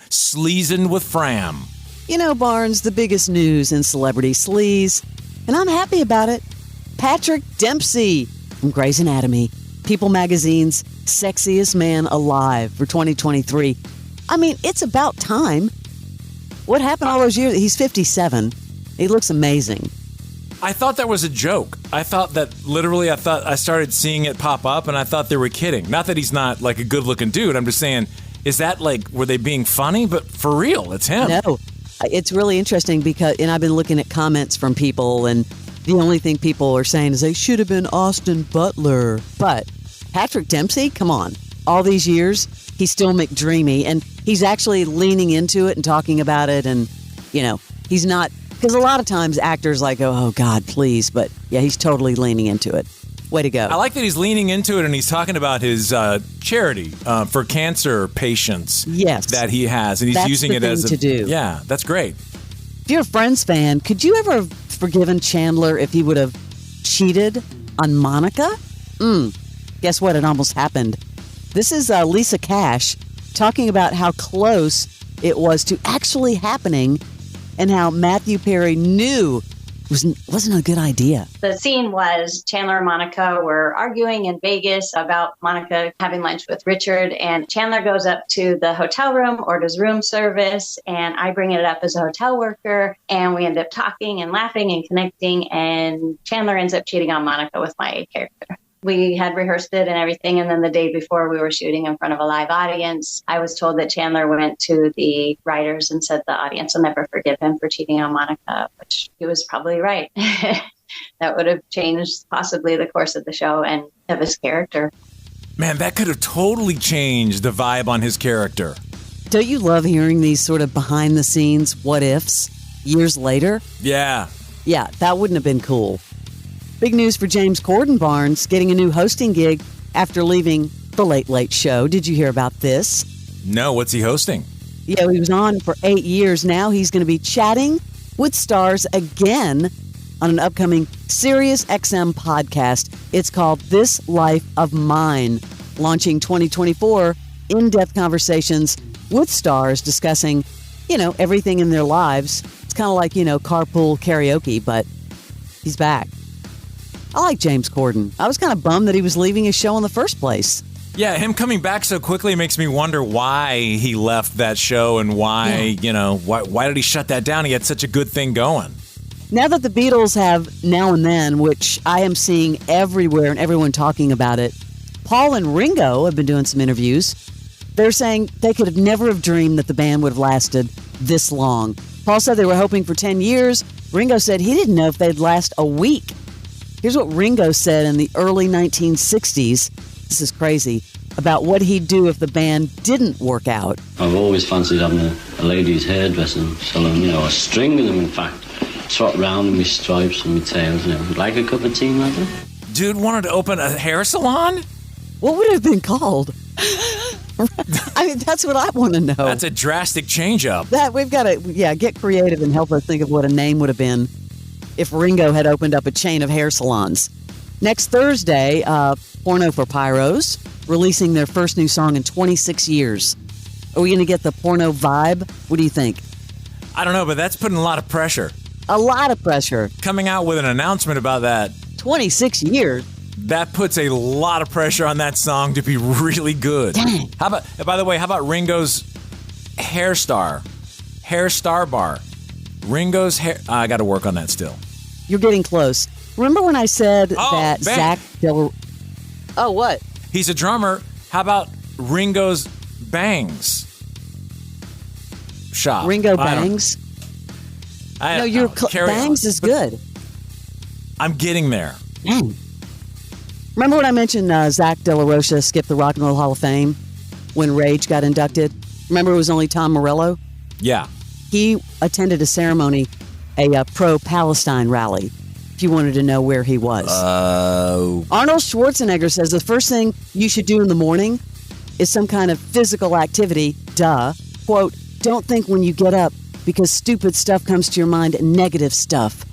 Sleazing with Fram. You know, Barnes, the biggest news in celebrity sleaze, and I'm happy about it. Patrick Dempsey from Grey's Anatomy, People Magazine's Sexiest Man Alive for 2023. I mean, it's about time. What happened all those years? He's 57. He looks amazing. I thought that was a joke. I thought I started seeing it pop up and I thought they were kidding. Not that he's not like a good looking dude. I'm just saying, is that like, were they being funny? But for real, it's him. No, it's really interesting because, and I've been looking at comments from people, and the only thing people are saying is they should have been Austin Butler. But Patrick Dempsey, come on. All these years, he's still McDreamy, and he's actually leaning into it and talking about it. And, you know, he's not, because a lot of times actors like, oh, God, please. But yeah, he's totally leaning into it. Way to go. I like that he's leaning into it and he's talking about his charity for cancer patients that he has. And he's using it as to do. Yeah, that's great. If you're a Friends fan, could you ever have forgiven Chandler if he would have cheated on Monica? Guess what? It almost happened. This is Lisa Cash talking about how close it was to actually happening and how Matthew Perry knew wasn't a good idea. The scene was Chandler and Monica were arguing in Vegas about Monica having lunch with Richard, and Chandler goes up to the hotel room, orders room service, and I bring it up as a hotel worker, and we end up talking and laughing and connecting, and Chandler ends up cheating on Monica with my character. We had rehearsed it and everything, and then the day before we were shooting in front of a live audience, I was told that Chandler went to the writers and said the audience will never forgive him for cheating on Monica, which he was probably right. That would have changed possibly the course of the show and of his character. Man, that could have totally changed the vibe on his character. Don't you love hearing these sort of behind-the-scenes what-ifs years later? Yeah. Yeah, that wouldn't have been cool. Big news for James Corden, Barnes, getting a new hosting gig after leaving The Late Late Show. Did you hear about this? No, what's he hosting? Yeah, he was on for 8 years. Now he's going to be chatting with stars again on an upcoming Sirius XM podcast. It's called This Life of Mine, launching 2024, in-depth conversations with stars discussing, you know, everything in their lives. It's kind of like, you know, carpool karaoke, but he's back. I like James Corden. I was kind of bummed that he was leaving his show in the first place. Yeah, him coming back so quickly makes me wonder why he left that show and why, why did he shut that down? He had such a good thing going. Now that the Beatles have Now and Then, which I am seeing everywhere and everyone talking about it, Paul and Ringo have been doing some interviews. They're saying they could have never have dreamed that the band would have lasted this long. Paul said they were hoping for 10 years. Ringo said he didn't know if they'd last a week. Here's what Ringo said in the early 1960s. This is crazy. About what he'd do if the band didn't work out. I've always fancied having a lady's hairdressing salon, a string of them, in fact. Trot round with my stripes and my tails, Like a cup of tea, maybe? Dude wanted to open a hair salon? What would it have been called? I mean, that's what I want to know. That's a drastic change-up. That we've got to, get creative and help us think of what a name would have been if Ringo had opened up a chain of hair salons. Next Thursday, Porno for Pyros, releasing their first new song in 26 years. Are we going to get the porno vibe? What do you think? I don't know, but that's putting a lot of pressure. A lot of pressure. Coming out with an announcement about that. 26 years. That puts a lot of pressure on that song to be really good. Dang. How about Ringo's Hair Star Bar? Ringo's hair. I got to work on that still. You're getting close. Remember when I said that Zach Diller... Oh, what? He's a drummer. How about Ringo's Bangs shop? Ringo Bangs? Bangs is good. I'm getting there. Dang. Remember when I mentioned Zach De La Rocha skipped the Rock and Roll Hall of Fame when Rage got inducted? Remember it was only Tom Morello? Yeah. He attended a ceremony, a pro-Palestine rally, if you wanted to know where he was. Arnold Schwarzenegger says the first thing you should do in the morning is some kind of physical activity. Duh. Quote, don't think when you get up because stupid stuff comes to your mind, negative stuff.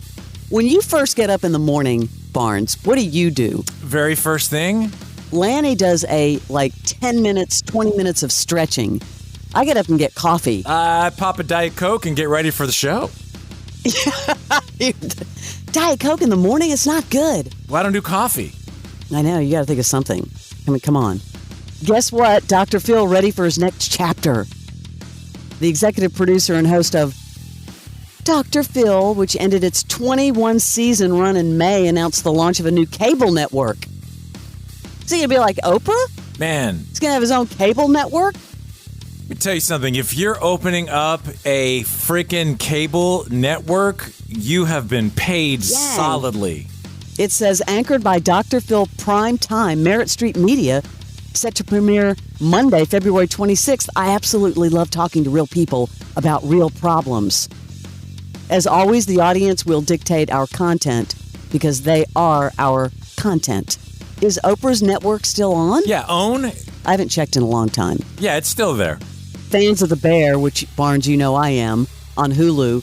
When you first get up in the morning, Barnes, what do? Very first thing? Lanny does 10 minutes, 20 minutes of stretching. I get up and get coffee. I pop a Diet Coke and get ready for the show. Diet Coke in the morning? It's not good. Well, I don't do coffee. I know. You got to think of something. I mean, come on. Guess what? Dr. Phil ready for his next chapter. The executive producer and host of Dr. Phil, which ended its 21-season run in May, announced the launch of a new cable network. Is he going to be like Oprah? Man. He's going to have his own cable network? Let me tell you something. If you're opening up a freaking cable network, you have been paid solidly. It says, anchored by Dr. Phil Prime Time, Merritt Street Media, set to premiere Monday, February 26th. I absolutely love talking to real people about real problems. As always, the audience will dictate our content because they are our content. Is Oprah's network still on? Yeah, OWN. I haven't checked in a long time. Yeah, it's still there. Fans of The Bear, which, Barnes, you know I am, on Hulu,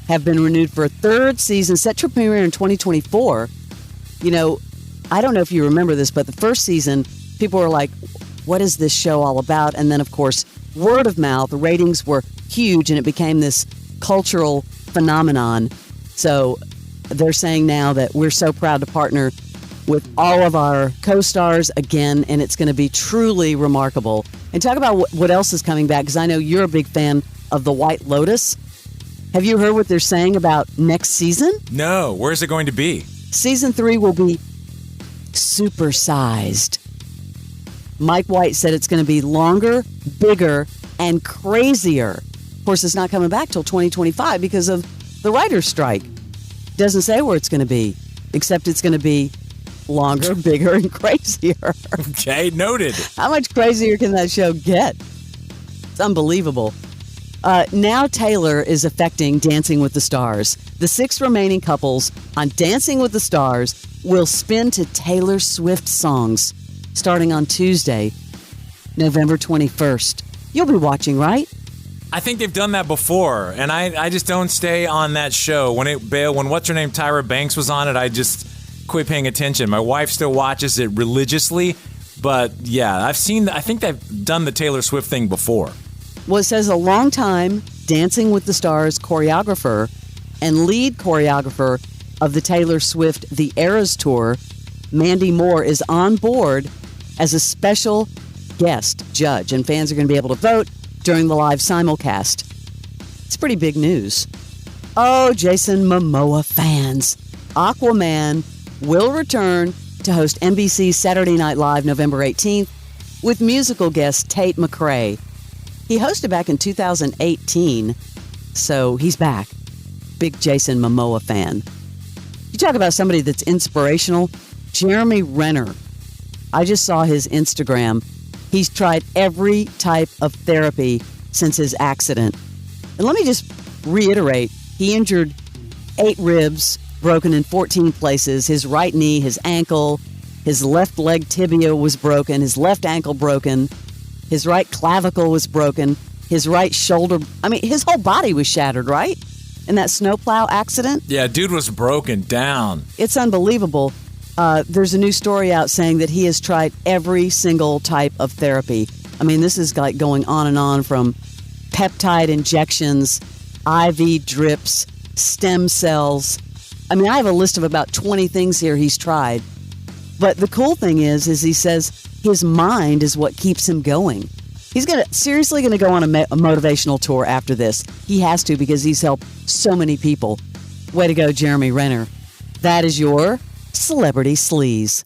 have been renewed for a third season set to premiere in 2024. You know, I don't know if you remember this, but the first season, people were like, what is this show all about? And then, of course, word of mouth, the ratings were huge, and it became this cultural phenomenon. So they're saying now that we're so proud to partner with all of our co-stars again, and it's going to be truly remarkable. And talk about what else is coming back, because I know you're a big fan of The White Lotus. Have you heard what they're saying about next season? No. Where's it going to be? Season 3 will be Supersized. Mike White said it's going to be longer, bigger, and crazier. Of course, it's not coming back till 2025 because of the writer's strike. Doesn't say where it's going to be, except it's going to be longer, bigger, and crazier. Okay, noted. How much crazier can that show get? It's unbelievable. Now Taylor is affecting Dancing with the Stars. The 6 remaining couples on Dancing with the Stars will spin to Taylor Swift songs starting on Tuesday, November 21st. You'll be watching, right? I think they've done that before, and I just don't stay on that show. When what's-her-name, Tyra Banks was on it, I just quit paying attention. My wife still watches it religiously, but yeah, I think they've done the Taylor Swift thing before. Well, it says a longtime Dancing with the Stars choreographer and lead choreographer of the Taylor Swift The Eras Tour, Mandy Moore, is on board as a special guest judge, and fans are going to be able to vote during the live simulcast. It's pretty big news. Oh, Jason Momoa fans. Aquaman will return to host NBC's Saturday Night Live November 18th with musical guest Tate McRae. He hosted back in 2018, so he's back. Big Jason Momoa fan. You talk about somebody that's inspirational. Jeremy Renner. I just saw his Instagram. He's tried every type of therapy since his accident. And let me just reiterate, he injured 8 ribs, broken in 14 places, his right knee, his ankle, his left leg tibia was broken, his left ankle broken, his right clavicle was broken, his right shoulder, his whole body was shattered, right? In that snowplow accident? Yeah, dude was broken down. It's unbelievable. There's a new story out saying that he has tried every single type of therapy. This is like going on and on, from peptide injections, IV drips, stem cells. I have a list of about 20 things here he's tried. But the cool thing is he says his mind is what keeps him going. He's seriously going to go on a motivational tour after this. He has to, because he's helped so many people. Way to go, Jeremy Renner. That is your Celebrity Sleaze.